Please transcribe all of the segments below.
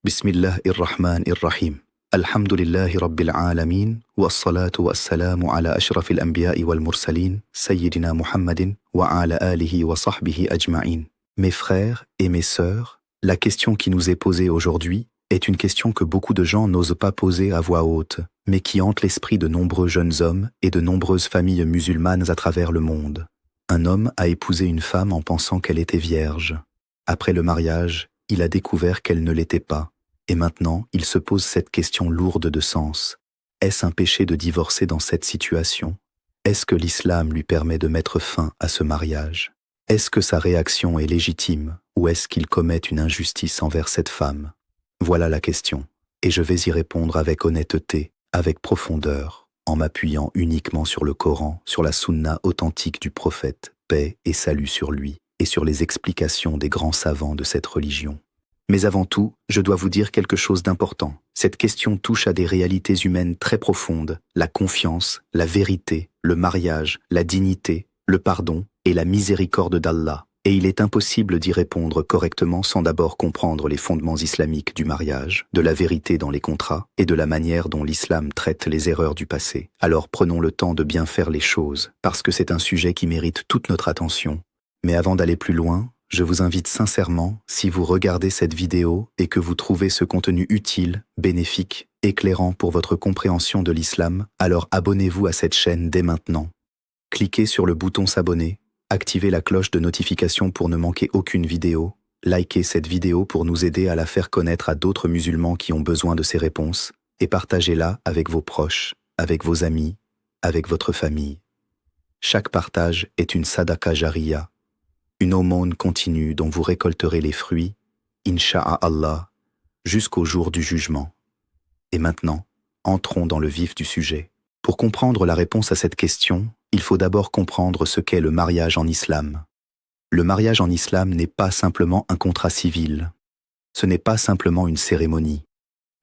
Bismillahir-Rahmanir-Rahim. Alhamdulillahi Rabbil Alamin, wa as-salatu wa as-salamu ala ashrafil anbiya'i wal mursalin, Sayyidina Muhammadin wa ala alihi wa sahbihi ajma'in. Mes frères et mes sœurs, la question qui nous est posée aujourd'hui est une question que beaucoup de gens n'osent pas poser à voix haute, mais qui hante l'esprit de nombreux jeunes hommes et de nombreuses familles musulmanes à travers le monde. Un homme a épousé une femme en pensant qu'elle était vierge. Après le mariage, il a découvert qu'elle ne l'était pas. Et maintenant, il se pose cette question lourde de sens. Est-ce un péché de divorcer dans cette situation? Est-ce que l'islam lui permet de mettre fin à ce mariage? Est-ce que sa réaction est légitime ou est-ce qu'il commet une injustice envers cette femme? Voilà la question, et je vais y répondre avec honnêteté, avec profondeur, en m'appuyant uniquement sur le Coran, sur la sunna authentique du prophète, paix et salut sur lui, et sur les explications des grands savants de cette religion. Mais avant tout, je dois vous dire quelque chose d'important. Cette question touche à des réalités humaines très profondes, la confiance, la vérité, le mariage, la dignité, le pardon et la miséricorde d'Allah. Et il est impossible d'y répondre correctement sans d'abord comprendre les fondements islamiques du mariage, de la vérité dans les contrats et de la manière dont l'islam traite les erreurs du passé. Alors prenons le temps de bien faire les choses, parce que c'est un sujet qui mérite toute notre attention. Mais avant d'aller plus loin, je vous invite sincèrement, si vous regardez cette vidéo et que vous trouvez ce contenu utile, bénéfique, éclairant pour votre compréhension de l'islam, alors abonnez-vous à cette chaîne dès maintenant. Cliquez sur le bouton s'abonner, activez la cloche de notification pour ne manquer aucune vidéo, likez cette vidéo pour nous aider à la faire connaître à d'autres musulmans qui ont besoin de ces réponses, et partagez-la avec vos proches, avec vos amis, avec votre famille. Chaque partage est une sadaqa jariya, une aumône continue dont vous récolterez les fruits, insha'Allah, jusqu'au jour du jugement. Et maintenant, entrons dans le vif du sujet. Pour comprendre la réponse à cette question, il faut d'abord comprendre ce qu'est le mariage en islam. Le mariage en islam n'est pas simplement un contrat civil. Ce n'est pas simplement une cérémonie.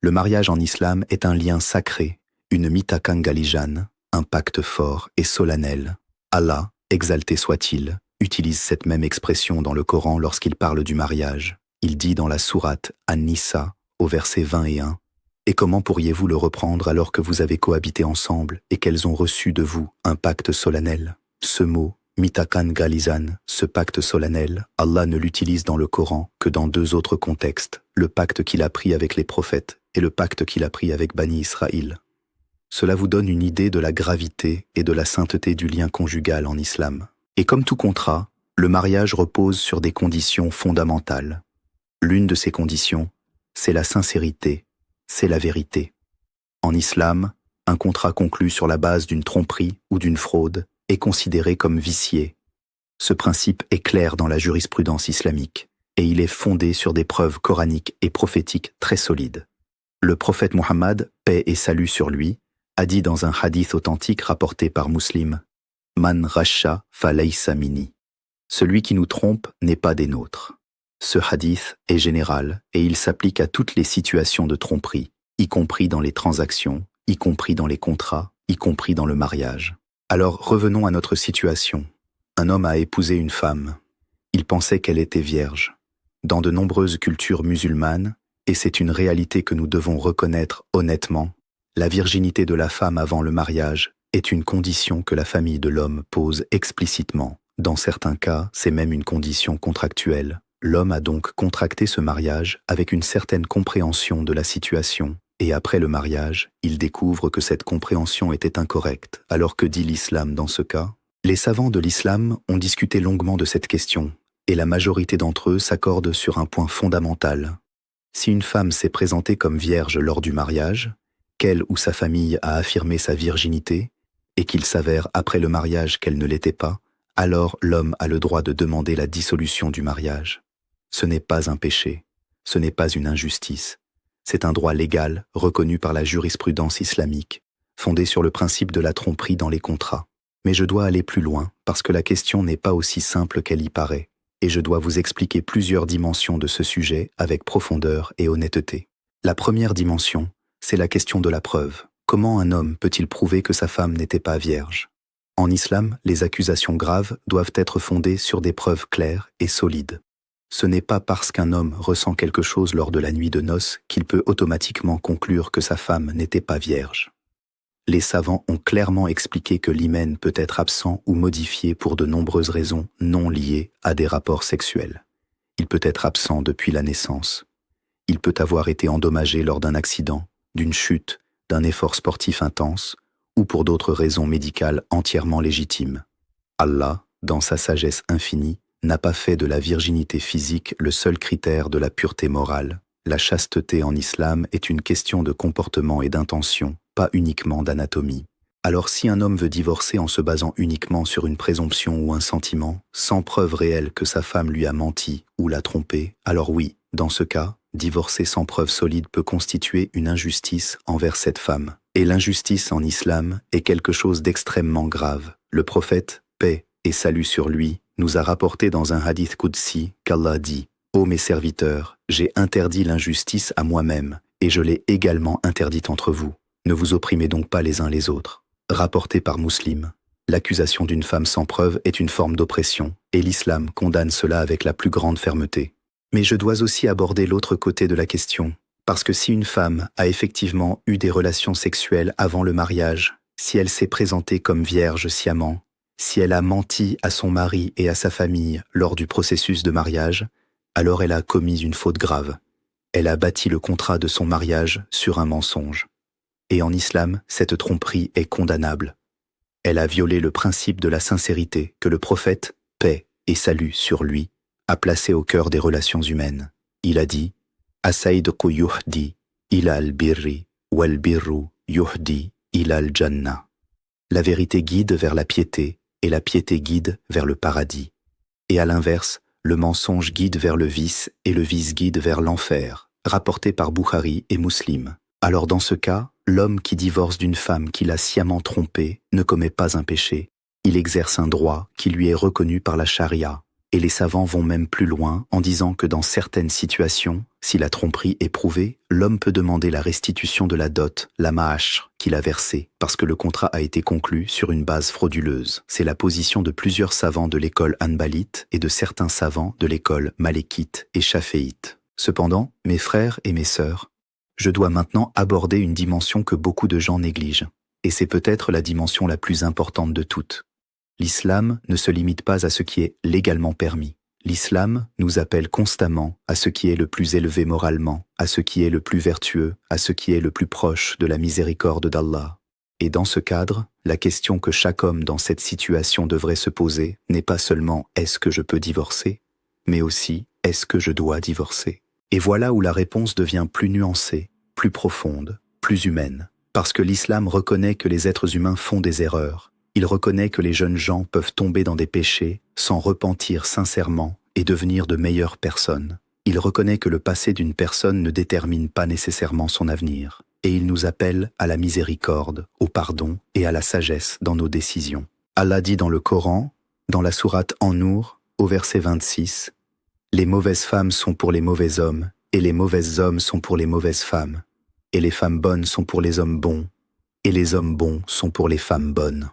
Le mariage en islam est un lien sacré, une mitakan galijan, un pacte fort et solennel. Allah, exalté soit-il, utilise cette même expression dans le Coran lorsqu'il parle du mariage. Il dit dans la sourate An-Nisa, au verset 21, « Et comment pourriez-vous le reprendre alors que vous avez cohabité ensemble et qu'elles ont reçu de vous un pacte solennel ?» Ce mot, mitakan galizan, ce pacte solennel, Allah ne l'utilise dans le Coran que dans deux autres contextes, le pacte qu'il a pris avec les prophètes et le pacte qu'il a pris avec Bani Israël. Cela vous donne une idée de la gravité et de la sainteté du lien conjugal en islam. Et comme tout contrat, le mariage repose sur des conditions fondamentales. L'une de ces conditions, c'est la sincérité, c'est la vérité. En islam, un contrat conclu sur la base d'une tromperie ou d'une fraude est considéré comme vicié. Ce principe est clair dans la jurisprudence islamique, et il est fondé sur des preuves coraniques et prophétiques très solides. Le prophète Muhammad, paix et salut sur lui, a dit dans un hadith authentique rapporté par Muslim, « Man rasha fa laysa mini » Celui qui nous trompe n'est pas des nôtres. Ce hadith est général et il s'applique à toutes les situations de tromperie, y compris dans les transactions, y compris dans les contrats, y compris dans le mariage. Alors revenons à notre situation. Un homme a épousé une femme. Il pensait qu'elle était vierge. Dans de nombreuses cultures musulmanes, et c'est une réalité que nous devons reconnaître honnêtement, la virginité de la femme avant le mariage est une condition que la famille de l'homme pose explicitement. Dans certains cas, c'est même une condition contractuelle. L'homme a donc contracté ce mariage avec une certaine compréhension de la situation, et après le mariage, il découvre que cette compréhension était incorrecte. Alors que dit l'islam dans ce cas? Les savants de l'islam ont discuté longuement de cette question, et la majorité d'entre eux s'accordent sur un point fondamental. Si une femme s'est présentée comme vierge lors du mariage, qu'elle ou sa famille a affirmé sa virginité, et qu'il s'avère après le mariage qu'elle ne l'était pas, alors l'homme a le droit de demander la dissolution du mariage. Ce n'est pas un péché, ce n'est pas une injustice. C'est un droit légal reconnu par la jurisprudence islamique, fondé sur le principe de la tromperie dans les contrats. Mais je dois aller plus loin parce que la question n'est pas aussi simple qu'elle y paraît, et je dois vous expliquer plusieurs dimensions de ce sujet avec profondeur et honnêteté. La première dimension, c'est la question de la preuve. Comment un homme peut-il prouver que sa femme n'était pas vierge? En islam, les accusations graves doivent être fondées sur des preuves claires et solides. Ce n'est pas parce qu'un homme ressent quelque chose lors de la nuit de noces qu'il peut automatiquement conclure que sa femme n'était pas vierge. Les savants ont clairement expliqué que l'hymen peut être absent ou modifié pour de nombreuses raisons non liées à des rapports sexuels. Il peut être absent depuis la naissance. Il peut avoir été endommagé lors d'un accident, d'une chute, d'un effort sportif intense ou pour d'autres raisons médicales entièrement légitimes. Allah, dans sa sagesse infinie, n'a pas fait de la virginité physique le seul critère de la pureté morale. La chasteté en islam est une question de comportement et d'intention, pas uniquement d'anatomie. Alors si un homme veut divorcer en se basant uniquement sur une présomption ou un sentiment, sans preuve réelle que sa femme lui a menti ou l'a trompé, alors oui, dans ce cas, divorcer sans preuve solide peut constituer une injustice envers cette femme. Et l'injustice en islam est quelque chose d'extrêmement grave. Le prophète, paix et salut sur lui, nous a rapporté dans un hadith qudsi qu'Allah dit « Ô mes serviteurs, j'ai interdit l'injustice à moi-même, et je l'ai également interdite entre vous. Ne vous opprimez donc pas les uns les autres. » Rapporté par Muslim, l'accusation d'une femme sans preuve est une forme d'oppression, et l'islam condamne cela avec la plus grande fermeté. Mais je dois aussi aborder l'autre côté de la question, parce que si une femme a effectivement eu des relations sexuelles avant le mariage, si elle s'est présentée comme vierge sciemment, si elle a menti à son mari et à sa famille lors du processus de mariage, alors elle a commis une faute grave. Elle a bâti le contrat de son mariage sur un mensonge. Et en islam, cette tromperie est condamnable. Elle a violé le principe de la sincérité que le prophète, paix et salut sur lui, a placé au cœur des relations humaines. Il a dit « As-saydqu yuhdi ila al-birri wal-birru yuhdi ila al-jannah » La vérité guide vers la piété et la piété guide vers le paradis. Et à l'inverse, le mensonge guide vers le vice et le vice guide vers l'enfer, rapporté par Bukhari et Muslim. Alors dans ce cas, l'homme qui divorce d'une femme qu'il a sciemment trompée ne commet pas un péché. Il exerce un droit qui lui est reconnu par la charia. Et les savants vont même plus loin en disant que dans certaines situations, si la tromperie est prouvée, l'homme peut demander la restitution de la dot, la ma'ashr, qu'il a versée, parce que le contrat a été conclu sur une base frauduleuse. C'est la position de plusieurs savants de l'école hanbalite et de certains savants de l'école malékite et chaféite. Cependant, mes frères et mes sœurs, je dois maintenant aborder une dimension que beaucoup de gens négligent, et c'est peut-être la dimension la plus importante de toutes. L'islam ne se limite pas à ce qui est légalement permis. L'islam nous appelle constamment à ce qui est le plus élevé moralement, à ce qui est le plus vertueux, à ce qui est le plus proche de la miséricorde d'Allah. Et dans ce cadre, la question que chaque homme dans cette situation devrait se poser n'est pas seulement « est-ce que je peux divorcer ?», mais aussi « est-ce que je dois divorcer ?» Et voilà où la réponse devient plus nuancée, plus profonde, plus humaine. Parce que l'islam reconnaît que les êtres humains font des erreurs. Il reconnaît que les jeunes gens peuvent tomber dans des péchés, s'en repentir sincèrement et devenir de meilleures personnes. Il reconnaît que le passé d'une personne ne détermine pas nécessairement son avenir. Et il nous appelle à la miséricorde, au pardon et à la sagesse dans nos décisions. Allah dit dans le Coran, dans la sourate An-Nour, au verset 26, « Les mauvaises femmes sont pour les mauvais hommes, et les mauvais hommes sont pour les mauvaises femmes, et les femmes bonnes sont pour les hommes bons, et les hommes bons sont pour les femmes bonnes. »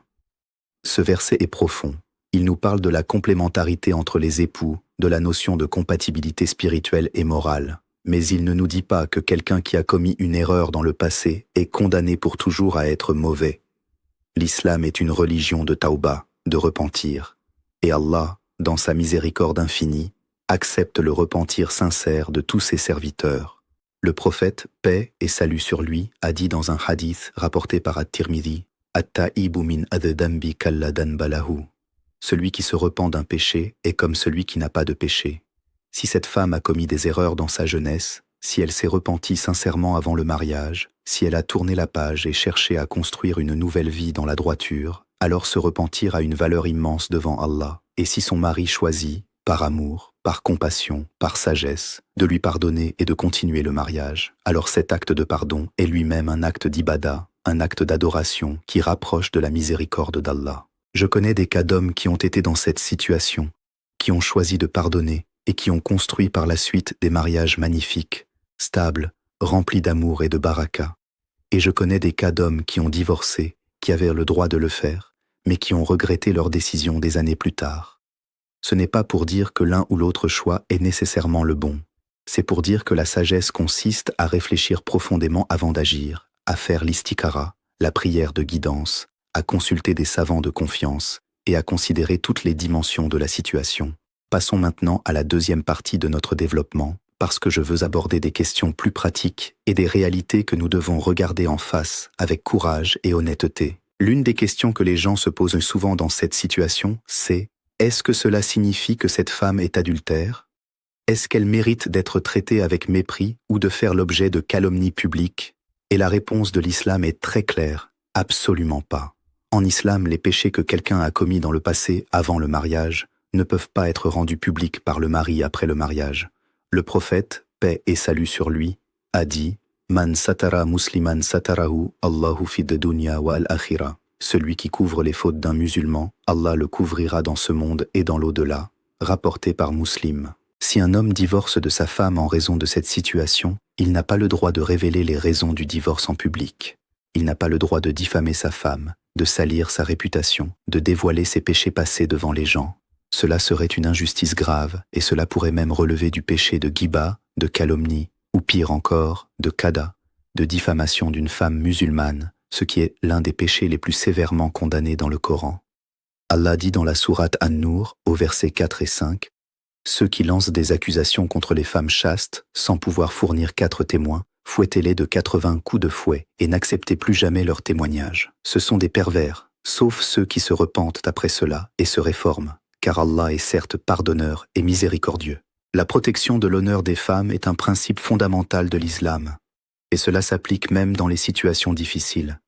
Ce verset est profond. Il nous parle de la complémentarité entre les époux, de la notion de compatibilité spirituelle et morale. Mais il ne nous dit pas que quelqu'un qui a commis une erreur dans le passé est condamné pour toujours à être mauvais. L'islam est une religion de tauba, de repentir. Et Allah, dans sa miséricorde infinie, accepte le repentir sincère de tous ses serviteurs. Le prophète, paix et salut sur lui, a dit dans un hadith rapporté par At-Tirmidhi, « At-ta'ibu min ad-dambi kalladan balahu » Celui qui se repent d'un péché est comme celui qui n'a pas de péché. Si cette femme a commis des erreurs dans sa jeunesse, si elle s'est repentie sincèrement avant le mariage, si elle a tourné la page et cherché à construire une nouvelle vie dans la droiture, alors ce repentir a une valeur immense devant Allah. Et si son mari choisit, par amour, par compassion, par sagesse, de lui pardonner et de continuer le mariage, alors cet acte de pardon est lui-même un acte d'ibada, un acte d'adoration qui rapproche de la miséricorde d'Allah. Je connais des cas d'hommes qui ont été dans cette situation, qui ont choisi de pardonner et qui ont construit par la suite des mariages magnifiques, stables, remplis d'amour et de baraka. Et je connais des cas d'hommes qui ont divorcé, qui avaient le droit de le faire, mais qui ont regretté leur décision des années plus tard. Ce n'est pas pour dire que l'un ou l'autre choix est nécessairement le bon. C'est pour dire que la sagesse consiste à réfléchir profondément avant d'agir, à faire l'istikara, la prière de guidance, à consulter des savants de confiance et à considérer toutes les dimensions de la situation. Passons maintenant à la deuxième partie de notre développement, parce que je veux aborder des questions plus pratiques et des réalités que nous devons regarder en face avec courage et honnêteté. L'une des questions que les gens se posent souvent dans cette situation, c'est « Est-ce que cela signifie que cette femme est adultère ? Est-ce qu'elle mérite d'être traitée avec mépris ou de faire l'objet de calomnies publiques ?» Et la réponse de l'islam est très claire, absolument pas. En islam, les péchés que quelqu'un a commis dans le passé, avant le mariage, ne peuvent pas être rendus publics par le mari après le mariage. Le prophète, paix et salut sur lui, a dit « Man satara musliman satarahu Allahu fid dunya wa al-akhira » Celui qui couvre les fautes d'un musulman, Allah le couvrira dans ce monde et dans l'au-delà, rapporté par Muslim. Si un homme divorce de sa femme en raison de cette situation, il n'a pas le droit de révéler les raisons du divorce en public. Il n'a pas le droit de diffamer sa femme, de salir sa réputation, de dévoiler ses péchés passés devant les gens. Cela serait une injustice grave et cela pourrait même relever du péché de ghiba, de calomnie, ou pire encore, de kada, de diffamation d'une femme musulmane, ce qui est l'un des péchés les plus sévèrement condamnés dans le Coran. Allah dit dans la sourate An-Nur, au versets 4 et 5, « Ceux qui lancent des accusations contre les femmes chastes, sans pouvoir fournir 4 témoins, fouettez-les de 80 coups de fouet et n'acceptez plus jamais leurs témoignages. Ce sont des pervers, sauf ceux qui se repentent après cela et se réforment, car Allah est certes pardonneur et miséricordieux. » La protection de l'honneur des femmes est un principe fondamental de l'islam, et cela s'applique même dans les situations difficiles.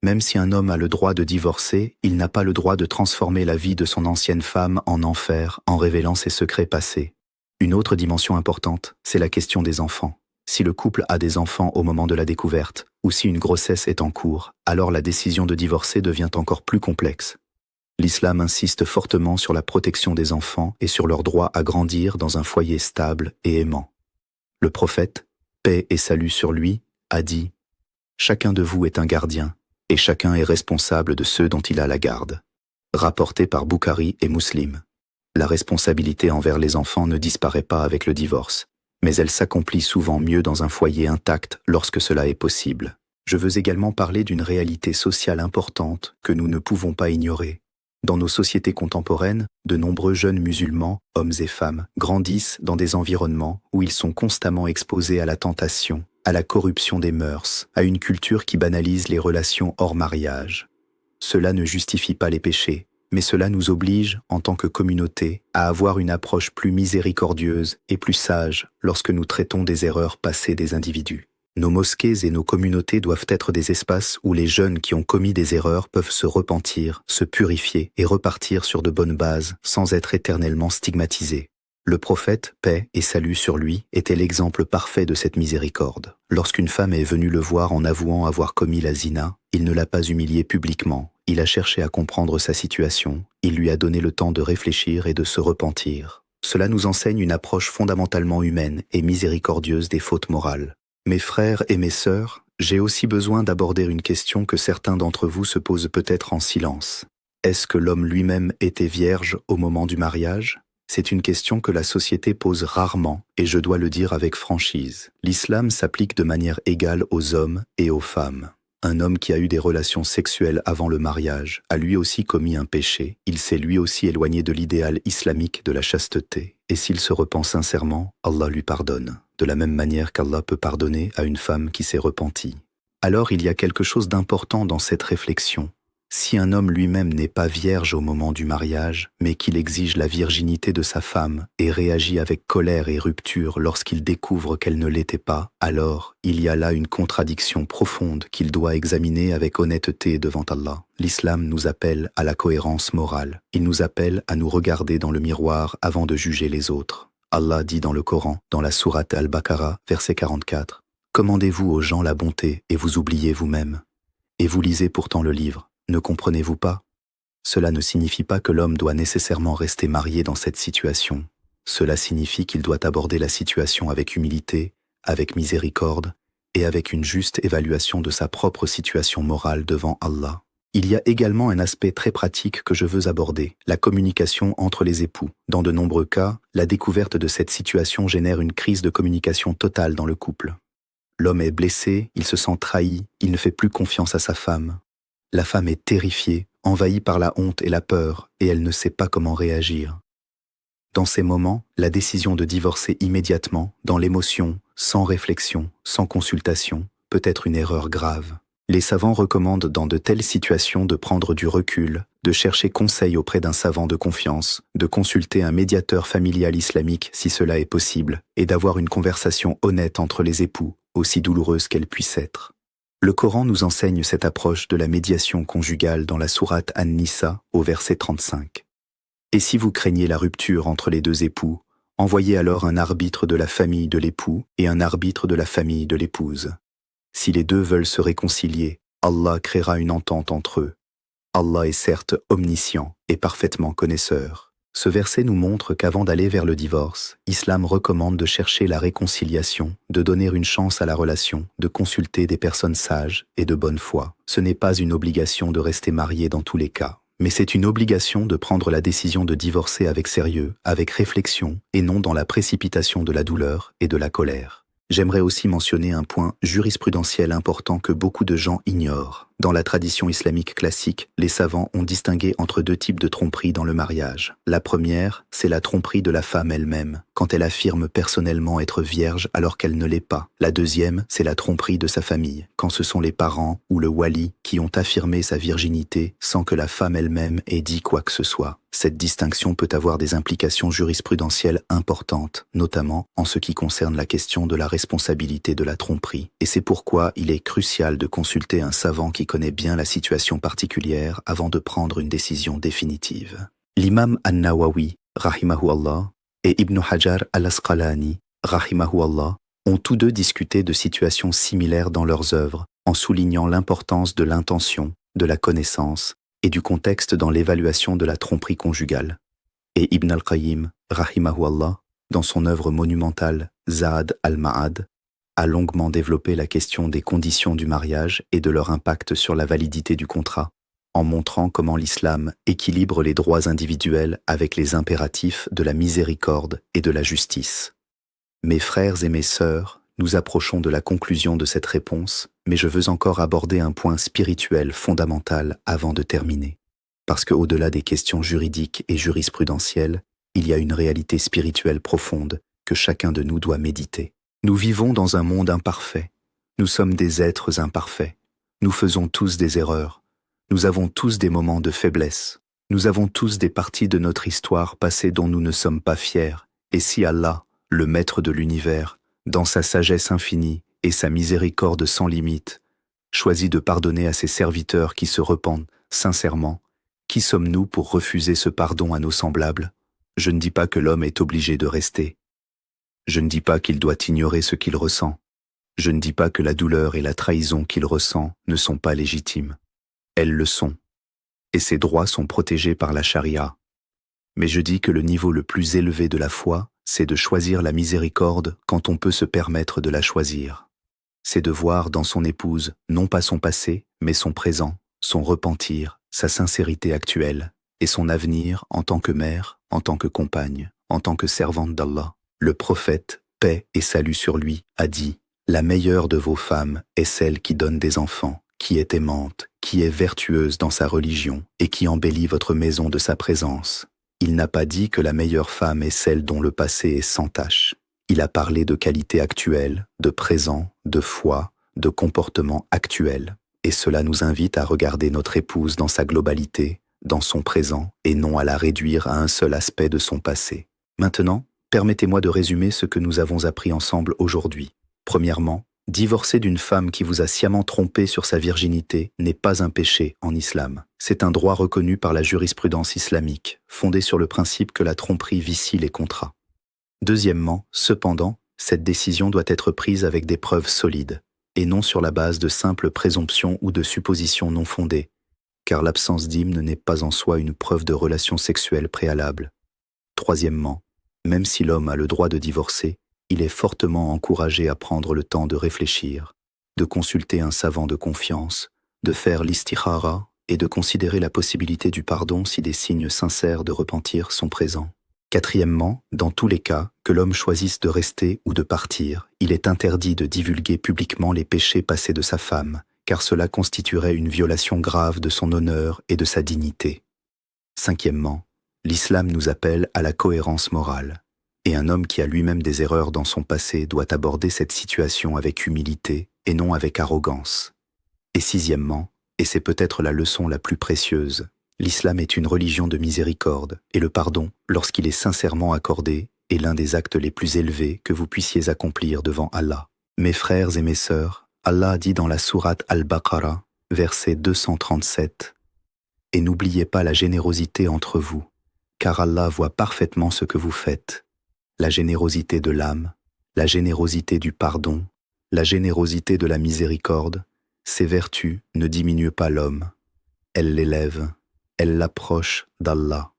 Même si un homme a le droit de divorcer, il n'a pas le droit de transformer la vie de son ancienne femme en enfer en révélant ses secrets passés. Une autre dimension importante, c'est la question des enfants. Si le couple a des enfants au moment de la découverte, ou si une grossesse est en cours, alors la décision de divorcer devient encore plus complexe. L'islam insiste fortement sur la protection des enfants et sur leur droit à grandir dans un foyer stable et aimant. Le prophète, paix et salut sur lui, a dit « Chacun de vous est un gardien, et chacun est responsable de ceux dont il a la garde. » Rapporté par Bukhari et Muslim. La responsabilité envers les enfants ne disparaît pas avec le divorce, mais elle s'accomplit souvent mieux dans un foyer intact lorsque cela est possible. Je veux également parler d'une réalité sociale importante que nous ne pouvons pas ignorer. Dans nos sociétés contemporaines, de nombreux jeunes musulmans, hommes et femmes, grandissent dans des environnements où ils sont constamment exposés à la tentation, à la corruption des mœurs, à une culture qui banalise les relations hors mariage. Cela ne justifie pas les péchés, mais cela nous oblige, en tant que communauté, à avoir une approche plus miséricordieuse et plus sage lorsque nous traitons des erreurs passées des individus. Nos mosquées et nos communautés doivent être des espaces où les jeunes qui ont commis des erreurs peuvent se repentir, se purifier et repartir sur de bonnes bases sans être éternellement stigmatisés. Le prophète, paix et salut sur lui, était l'exemple parfait de cette miséricorde. Lorsqu'une femme est venue le voir en avouant avoir commis la zina, il ne l'a pas humiliée publiquement. Il a cherché à comprendre sa situation, il lui a donné le temps de réfléchir et de se repentir. Cela nous enseigne une approche fondamentalement humaine et miséricordieuse des fautes morales. Mes frères et mes sœurs, j'ai aussi besoin d'aborder une question que certains d'entre vous se posent peut-être en silence. Est-ce que l'homme lui-même était vierge au moment du mariage ? C'est une question que la société pose rarement, et je dois le dire avec franchise. L'islam s'applique de manière égale aux hommes et aux femmes. Un homme qui a eu des relations sexuelles avant le mariage a lui aussi commis un péché, il s'est lui aussi éloigné de l'idéal islamique de la chasteté, et s'il se repent sincèrement, Allah lui pardonne, de la même manière qu'Allah peut pardonner à une femme qui s'est repentie. Alors il y a quelque chose d'important dans cette réflexion. Si un homme lui-même n'est pas vierge au moment du mariage, mais qu'il exige la virginité de sa femme et réagit avec colère et rupture lorsqu'il découvre qu'elle ne l'était pas, alors il y a là une contradiction profonde qu'il doit examiner avec honnêteté devant Allah. L'islam nous appelle à la cohérence morale. Il nous appelle à nous regarder dans le miroir avant de juger les autres. Allah dit dans le Coran, dans la sourate Al-Baqarah, verset 44, « Commandez-vous aux gens la bonté et vous oubliez vous-même. Et vous lisez pourtant le livre. Ne comprenez-vous pas ? Cela ne signifie pas que l'homme doit nécessairement rester marié dans cette situation. Cela signifie qu'il doit aborder la situation avec humilité, avec miséricorde et avec une juste évaluation de sa propre situation morale devant Allah. Il y a également un aspect très pratique que je veux aborder, la communication entre les époux. Dans de nombreux cas, la découverte de cette situation génère une crise de communication totale dans le couple. L'homme est blessé, il se sent trahi, il ne fait plus confiance à sa femme. La femme est terrifiée, envahie par la honte et la peur, et elle ne sait pas comment réagir. Dans ces moments, la décision de divorcer immédiatement, dans l'émotion, sans réflexion, sans consultation, peut être une erreur grave. Les savants recommandent dans de telles situations de prendre du recul, de chercher conseil auprès d'un savant de confiance, de consulter un médiateur familial islamique si cela est possible, et d'avoir une conversation honnête entre les époux, aussi douloureuse qu'elle puisse être. Le Coran nous enseigne cette approche de la médiation conjugale dans la sourate An-Nisa au verset 35. Et si vous craignez la rupture entre les deux époux, envoyez alors un arbitre de la famille de l'époux et un arbitre de la famille de l'épouse. Si les deux veulent se réconcilier, Allah créera une entente entre eux. Allah est certes omniscient et parfaitement connaisseur. Ce verset nous montre qu'avant d'aller vers le divorce, l'islam recommande de chercher la réconciliation, de donner une chance à la relation, de consulter des personnes sages et de bonne foi. Ce n'est pas une obligation de rester marié dans tous les cas, mais c'est une obligation de prendre la décision de divorcer avec sérieux, avec réflexion, et non dans la précipitation de la douleur et de la colère. J'aimerais aussi mentionner un point jurisprudentiel important que beaucoup de gens ignorent. Dans la tradition islamique classique, les savants ont distingué entre deux types de tromperie dans le mariage. La première, c'est la tromperie de la femme elle-même, quand elle affirme personnellement être vierge alors qu'elle ne l'est pas. La deuxième, c'est la tromperie de sa famille, quand ce sont les parents ou le wali qui ont affirmé sa virginité sans que la femme elle-même ait dit quoi que ce soit. Cette distinction peut avoir des implications jurisprudentielles importantes, notamment en ce qui concerne la question de la responsabilité de la tromperie. Et c'est pourquoi il est crucial de consulter un savant qui connaît bien la situation particulière avant de prendre une décision définitive. L'imam An-Nawawi, rahimahullah, et Ibn Hajar al-Asqalani, rahimahullah, ont tous deux discuté de situations similaires dans leurs œuvres, en soulignant l'importance de l'intention, de la connaissance, et du contexte dans l'évaluation de la tromperie conjugale. Et Ibn al-Qayyim, rahimahullah, dans son œuvre monumentale Zad al-Ma'ad, a longuement développé la question des conditions du mariage et de leur impact sur la validité du contrat, en montrant comment l'islam équilibre les droits individuels avec les impératifs de la miséricorde et de la justice. Mes frères et mes sœurs, nous approchons de la conclusion de cette réponse, mais je veux encore aborder un point spirituel fondamental avant de terminer. Parce qu'au-delà des questions juridiques et jurisprudentielles, il y a une réalité spirituelle profonde que chacun de nous doit méditer. Nous vivons dans un monde imparfait. Nous sommes des êtres imparfaits. Nous faisons tous des erreurs. Nous avons tous des moments de faiblesse. Nous avons tous des parties de notre histoire passée dont nous ne sommes pas fiers. Et si Allah, le maître de l'univers, dans sa sagesse infinie et sa miséricorde sans limite, choisit de pardonner à ses serviteurs qui se repentent sincèrement, qui sommes-nous pour refuser ce pardon à nos semblables? Je ne dis pas que l'homme est obligé de rester. Je ne dis pas qu'il doit ignorer ce qu'il ressent. Je ne dis pas que la douleur et la trahison qu'il ressent ne sont pas légitimes. Elles le sont. Et ses droits sont protégés par la charia. Mais je dis que le niveau le plus élevé de la foi, c'est de choisir la miséricorde quand on peut se permettre de la choisir. C'est de voir dans son épouse non pas son passé, mais son présent, son repentir, sa sincérité actuelle et son avenir en tant que mère, en tant que compagne, en tant que servante d'Allah. Le prophète, paix et salut sur lui, a dit « La meilleure de vos femmes est celle qui donne des enfants, qui est aimante, qui est vertueuse dans sa religion et qui embellit votre maison de sa présence. » Il n'a pas dit que la meilleure femme est celle dont le passé est sans tache. Il a parlé de qualité actuelle, de présent, de foi, de comportement actuel. Et cela nous invite à regarder notre épouse dans sa globalité, dans son présent, et non à la réduire à un seul aspect de son passé. Maintenant, permettez-moi de résumer ce que nous avons appris ensemble aujourd'hui. Premièrement, divorcer d'une femme qui vous a sciemment trompé sur sa virginité n'est pas un péché en islam. C'est un droit reconnu par la jurisprudence islamique, fondé sur le principe que la tromperie vicie les contrats. Deuxièmement, cependant, cette décision doit être prise avec des preuves solides, et non sur la base de simples présomptions ou de suppositions non fondées, car l'absence d'hymne n'est pas en soi une preuve de relation sexuelle préalable. Troisièmement, même si l'homme a le droit de divorcer, il est fortement encouragé à prendre le temps de réfléchir, de consulter un savant de confiance, de faire l'istikhara, et de considérer la possibilité du pardon si des signes sincères de repentir sont présents. Quatrièmement, dans tous les cas, que l'homme choisisse de rester ou de partir, il est interdit de divulguer publiquement les péchés passés de sa femme, car cela constituerait une violation grave de son honneur et de sa dignité. Cinquièmement, l'islam nous appelle à la cohérence morale, et un homme qui a lui-même des erreurs dans son passé doit aborder cette situation avec humilité et non avec arrogance. Et sixièmement, et c'est peut-être la leçon la plus précieuse, l'islam est une religion de miséricorde, et le pardon, lorsqu'il est sincèrement accordé, est l'un des actes les plus élevés que vous puissiez accomplir devant Allah. Mes frères et mes sœurs, Allah a dit dans la sourate Al-Baqarah, verset 237, « Et n'oubliez pas la générosité entre vous, car Allah voit parfaitement ce que vous faites. La générosité de l'âme, la générosité du pardon, la générosité de la miséricorde, ces vertus ne diminuent pas l'homme. Elles l'élèvent, elles l'approchent d'Allah.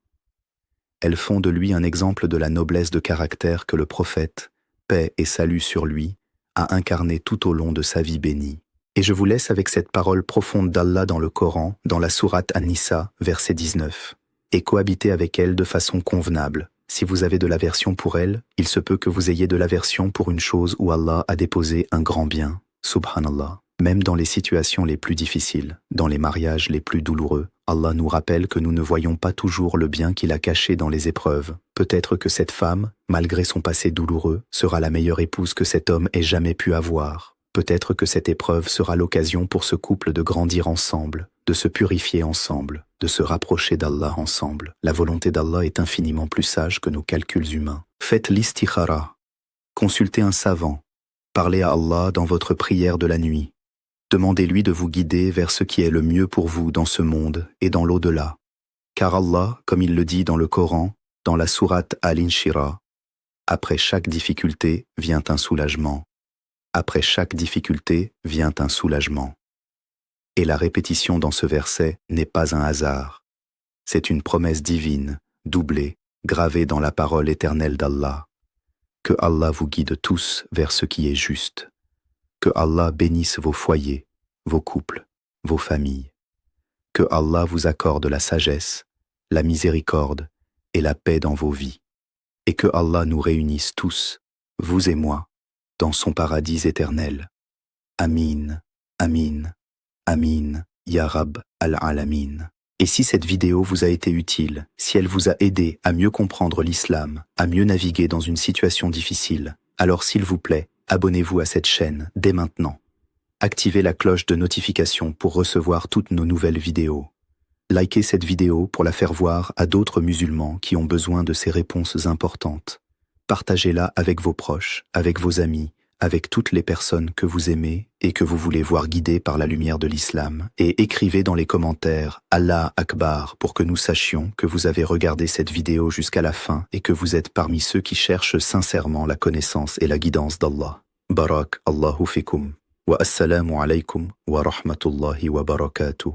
Elles font de lui un exemple de la noblesse de caractère que le prophète, paix et salut sur lui, a incarné tout au long de sa vie bénie. Et je vous laisse avec cette parole profonde d'Allah dans le Coran, dans la sourate An-Nisa, verset 19. Et cohabitez avec elle de façon convenable. Si vous avez de l'aversion pour elle, il se peut que vous ayez de l'aversion pour une chose où Allah a déposé un grand bien. Subhanallah. Même dans les situations les plus difficiles, dans les mariages les plus douloureux, Allah nous rappelle que nous ne voyons pas toujours le bien qu'il a caché dans les épreuves. Peut-être que cette femme, malgré son passé douloureux, sera la meilleure épouse que cet homme ait jamais pu avoir. Peut-être que cette épreuve sera l'occasion pour ce couple de grandir ensemble, de se purifier ensemble, de se rapprocher d'Allah ensemble. La volonté d'Allah est infiniment plus sage que nos calculs humains. Faites l'istikhara. Consultez un savant. Parlez à Allah dans votre prière de la nuit. Demandez-lui de vous guider vers ce qui est le mieux pour vous dans ce monde et dans l'au-delà. Car Allah, comme il le dit dans le Coran, dans la sourate Al-Inshirah, après chaque difficulté vient un soulagement. Après chaque difficulté vient un soulagement. Et la répétition dans ce verset n'est pas un hasard. C'est une promesse divine, doublée, gravée dans la parole éternelle d'Allah. Que Allah vous guide tous vers ce qui est juste. Que Allah bénisse vos foyers, vos couples, vos familles. Que Allah vous accorde la sagesse, la miséricorde et la paix dans vos vies. Et que Allah nous réunisse tous, vous et moi, dans son paradis éternel. Amin, Amin, Amin, Ya Rab al-Alamin. Et si cette vidéo vous a été utile, si elle vous a aidé à mieux comprendre l'islam, à mieux naviguer dans une situation difficile, alors s'il vous plaît, abonnez-vous à cette chaîne dès maintenant. Activez la cloche de notification pour recevoir toutes nos nouvelles vidéos. Likez cette vidéo pour la faire voir à d'autres musulmans qui ont besoin de ces réponses importantes. Partagez-la avec vos proches, avec vos amis, avec toutes les personnes que vous aimez et que vous voulez voir guidées par la lumière de l'islam. Et écrivez dans les commentaires « Allah Akbar » pour que nous sachions que vous avez regardé cette vidéo jusqu'à la fin et que vous êtes parmi ceux qui cherchent sincèrement la connaissance et la guidance d'Allah. Barak Allahu fikum. Wa assalamu alaykum wa rahmatullahi wa barakatuh.